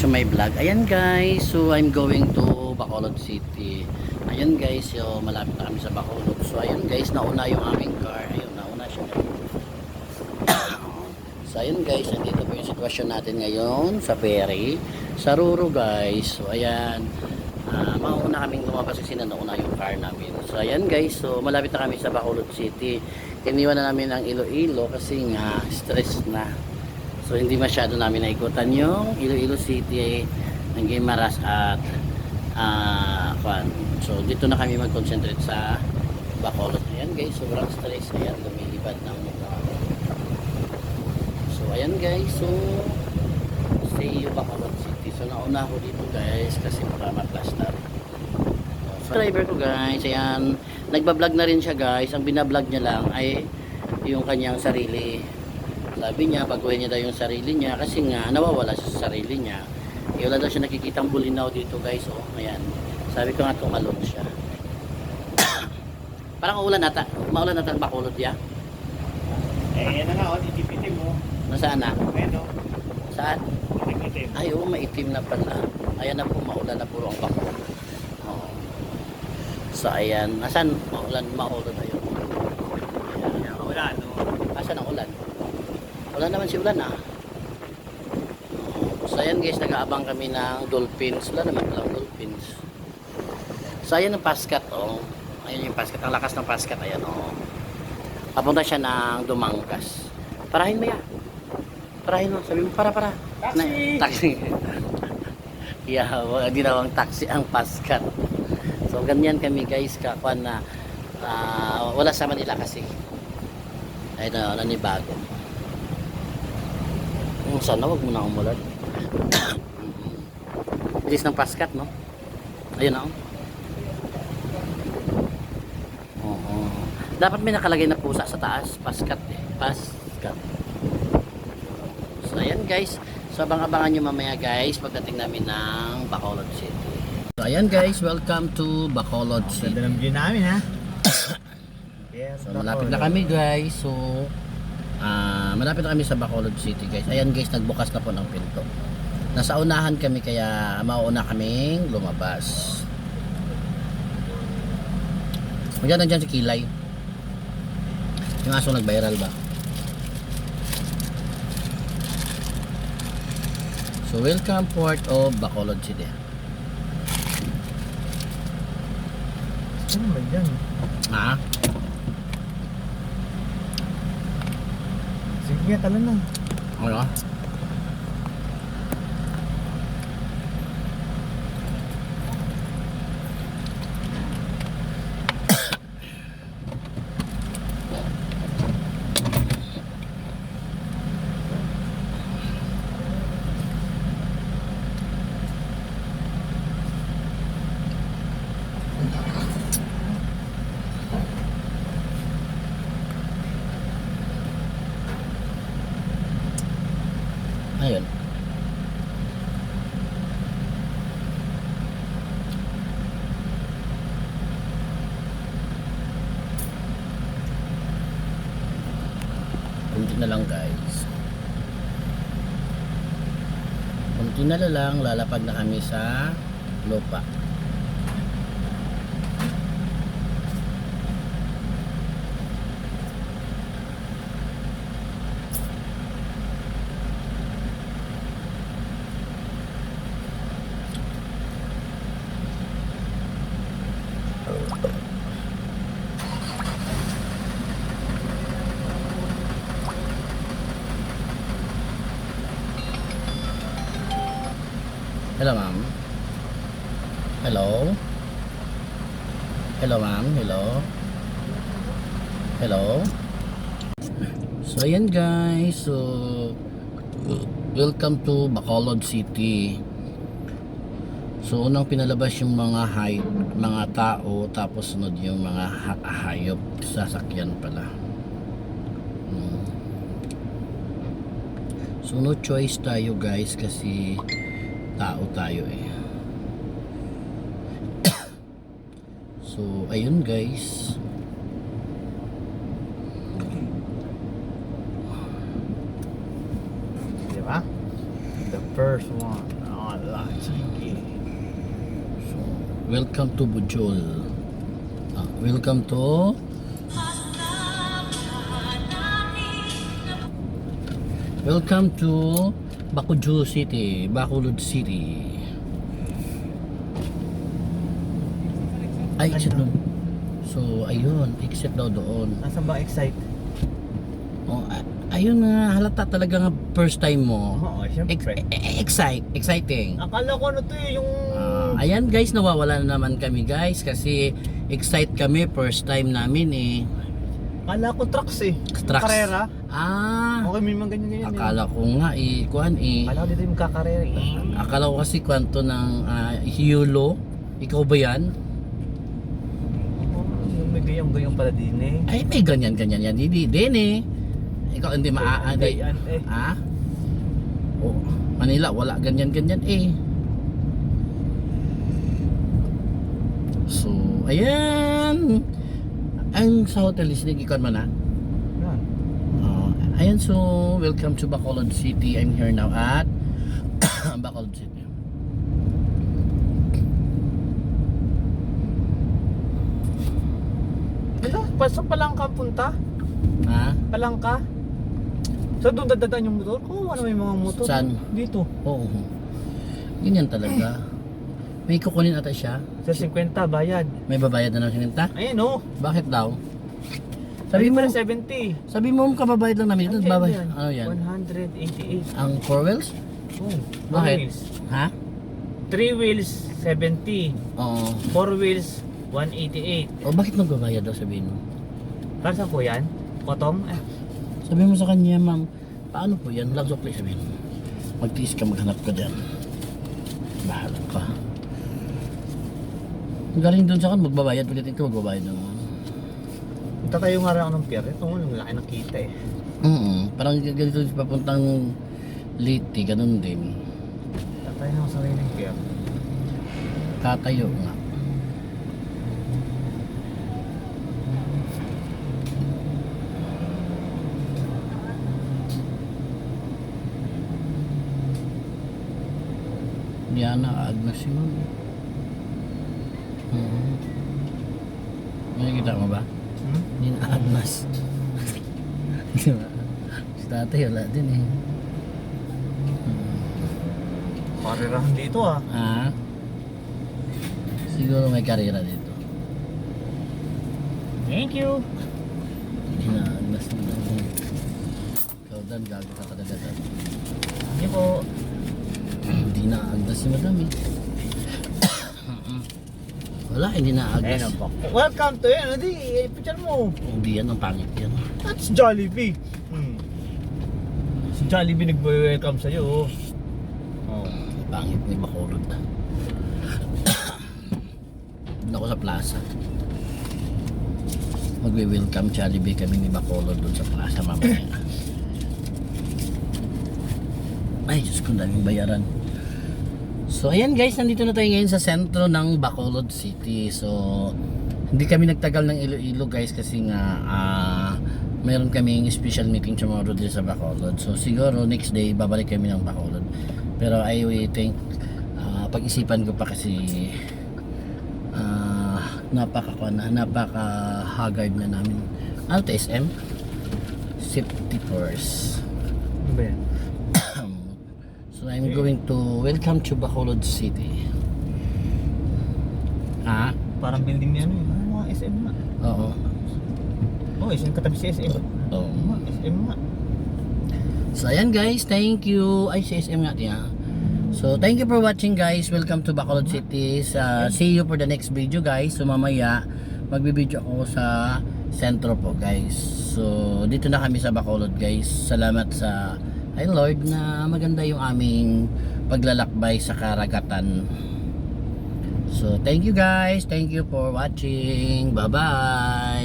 to my vlog. Ayan guys, so I'm going to Bacolod City. Ayan guys, so malapit na kami sa Bacolod. So ayan guys, nauna yung aming car. Ayun, nauna siya. So ayan guys, andito po yung sitwasyon natin ngayon sa ferry. Sa Ruro guys. So ayan, mauna kaming lumabas kasi nauna yung car namin. So ayan guys, so malapit na kami sa Bacolod City. Iniwan na namin ang Iloilo kasi nga stress na. So hindi masyado namin naikutan yung Iloilo City ng Guimaras at so dito na kami mag-concentrate sa Bacolod. Ayan guys, sobrang stress. Ayan, lumilipad ng so ayan guys, so see you Bacolod City. So nauna ako dito guys kasi para ma-plaster. So, driver ko guys, ayan, nagbablog na rin siya guys. Ang binablog niya lang ay yung kanyang sarili. Sabi niya, baguhin niya daw yung sarili niya kasi nga nawawala siya sa sarili niya. Wala daw siya nakikitang bulinaw dito guys. Oh, ayan. Sabi ko nga tumalon siya. Parang uulan nata. Maulan nata ang Bacolod ya. Yan na nga, itipitim mo. Nasaan na? Ayan o. Saan? Itipitim. Ay, oh, maitim na pala. Ayan na po, maulan na puro ang Bacolod. Oh. So, ayan. Nasaan? Maulan na yun. Ayan, ulan. Asan ang ulan? Wala naman si ulan ah. So ayan guys, nag-aabang kami ng dolphins. Wala naman palang dolphins. So ayan ang paskat oh. Ayan yung paskat. Ang lakas ng paskat. Ayan oh. Papunta siya ng Dumangkas. Parahin mo ya. Parahin mo. Sabi mo para. Taxi! Taxi. Yeah, di daw ang taxi ang paskat. So ganyan kami guys. Kakuan na wala sa Manila kasi. Ayun na, nanibago. Sana wag mo na umulan. Bilis ng paskat, no? Ayun na. Oo. Dapat may nakalagay na pusa sa taas. Paskat eh. Paskat. So, ayan guys. So, abang-abangan nyo mamaya guys pagdating namin ng Bacolod City. So, ayan guys. Welcome to Bacolod City. Ganda ng view namin ha. So, malapit na kami guys. So, malapit na kami sa Bacolod City guys. Ayan guys, nagbukas na po ng pinto. Nasa unahan kami kaya mauuna kaming lumabas. Magyan nandiyan si Kilay. Yung aso nag-viral ba? So welcome port of Bacolod City. Ano ba dyan? Ha? Sige, tala na. Ano? Ayun. Kunti na lang guys. Kunti na lang, lalapag na kami sa lupa. Hello ma'am. Hello. Hello ma'am. Hello. Hello. So ayan guys. So welcome to Bacolod City. So unang pinalabas yung mga tao, tapos sunod yung mga hayop, sasakyan pala. So no choice tayo guys kasi tao tayo eh. So ayun guys. Diba? The first one on Sige. So, welcome to Bujol. Welcome to Bacolod City. Bacolod City. Ay, exit doon. So, ayun, exit daw doon. Nasaan ba excite? Oh, ayun na, halata talaga nga first time mo. Oo, syempre. Exciting. Akala ko ano to yung... Ayan guys, nawawala na naman kami guys kasi kami first time namin eh. Akala ko trucks eh. Trucks. Karera. Ah, Okay, may mga ganyan-ganyan. akala ko nga eh, kuhan eh. Akala ko dito yung kakarera eh. Akala ko kasi kwanto ng Yulo. Ikaw ba yan? Yung may gayong-gayong pala din eh. Ay, may ganyan-ganyan yan. Hindi din eh. Ikaw hindi hindi. Gayan eh. Ha? Oh, Manila, wala ganyan-ganyan eh. So, ayan. Ang sa hotel is ikaw man na. Yan. Ayan, so welcome to Bacolod City. I'm here now at Bacolod City. Ito, saan Palangka ang punta? Ha? Palangka? So doon dadadaan yung motor? Oo, ano may mga motor? Saan? Dito. Oo. Ganyan talaga. May kukunin ata siya. Sa 50 bayad. May babayad na ng sinenta? Ayun oh. Bakit daw? Sabi Sabi mo mo, 70. sabi mo kababayad lang namin. Ito, babay. Ano yan? 188. Ang 4 wheels? Oh, Bakit? wheels. Ha? 3 wheels 70. Oo. 4 wheels 188. O bakit magbabayad daw sabihin mo? Para saan po yan? Kotong? Sabi mo sa kanya, ma'am, paano po yan? Lags of play sabihin mo. Magtiis ka, maghanap ka dyan. Bahala ka. Galing doon sa kan, magbabayad ulit ito, magbabayad naman. Tatayo nga rin ako ng pier. Ito ang laki ng kita eh. Parang ganito papuntang Liti, ganun din. Tatayo na ako sa ng pier. Tatayo nga. Diana, Agnes yun. Nakikita mo ba? Hindi na Agnes. Di ba? Si tatay wala din eh. Karirahan dito ah. Ah? Siguro may karera dito. Thank you. Hindi na Agnes nila. Ikaw dan, gago ka talaga dan. Hindi po. Hindi na Agnes si madam eh. Wala, hindi na Agnes. Ayun po. Welcome to yan. Hindi, picture mo. Hindi yan, ang pangit yan. That's Jollibee. Si Jollibee nag-welcome sa'yo. Oh. Pangit ni Bacolod. Doon ako sa plaza. Magwe-welcome Jollibee kami ni Bacolod doon sa plaza mamaya. Ay, Diyos ko, daming bayaran. So, ayan guys, nandito na tayo ngayon sa sentro ng Bacolod City. So, hindi kami nagtagal ng Iloilo guys kasi nga mayroon kaming special meeting tomorrow din sa Bacolod. So, siguro next day, babalik kami ng Bacolod. Pero I think, pag-isipan ko pa kasi napaka-haggard na namin. Ano to, SM? Safety first. Ano ba yan? So I'm going to welcome to Bacolod City. Ha? Parang building niya ano eh. Mga SM nga. Oo. Oh, SM katabi si SM. Oo. SM nga. So ayan guys, thank you. Ay, si SM nga niya. So thank you for watching guys. Welcome to Bacolod City. See you for the next video guys. So mamaya magbibideo ako sa sentro po guys. So dito na kami sa Bacolod guys. Salamat sa ay Lord na maganda yung aming paglalakbay sa karagatan. So thank you guys. Thank you for watching. Bye bye.